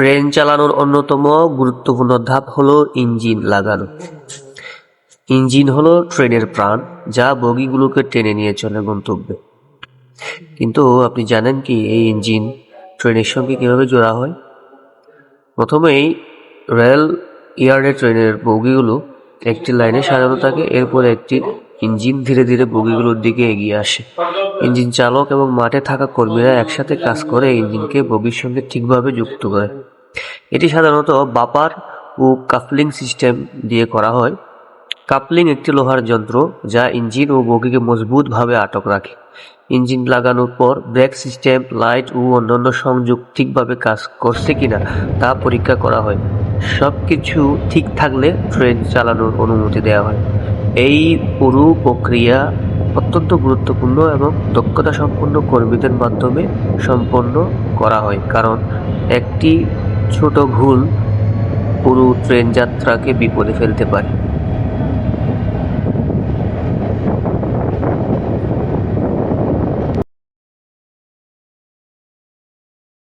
Train চালানোর অন্যতম গুরুত্বপূর্ণ ধাপ হলো ইঞ্জিন লাগানো। ইঞ্জিন হলো ট্রেনের প্রাণ, যা বগিগুলোকে টেনে নিয়ে চলে গন্তব্যে। কিন্তু আপনি জানেন কি এই ইঞ্জিন ট্রেনের সঙ্গে কিভাবে জোড়া হয়? প্রথমেই রেল ইয়ার্ডে ট্রেনের বগিগুলো একটি লাইনে সাজানো থাকে, এরপর একটি ইঞ্জিন ধীরে ধীরে বগিগুলোর দিকে এগিয়ে আসে। ইঞ্জিন চালক এবং মাঠে থাকা কর্মীরা একসাথে কাজ করে ইঞ্জিনকে বগির সঙ্গে ঠিকভাবে যুক্ত করে। এটি সাধারণত বাপার ও কাপলিং সিস্টেম দিয়ে করা হয়। কাপলিং একটি লোহার যন্ত্র যা ইঞ্জিন ও বগিকে মজবুতভাবে আটক রাখে। ইঞ্জিন লাগানোর পর ব্রেক সিস্টেম, লাইট ও অন্যান্য সংযোগ ঠিকভাবে কাজ করছে কিনা তা পরীক্ষা করা হয়। সবকিছু ঠিক থাকলে ট্রেন চালানোর অনুমতি দেওয়া হয়। এই পুরো প্রক্রিয়া অত্যন্ত গুরুত্বপূর্ণ এবং দক্ষতা সম্পন্ন কর্মীদের মাধ্যমে সম্পন্ন করা হয়, কারণ একটি ছোট ভুল পুরো ট্রেন যাত্রাকে বিপদে ফেলতে পারে।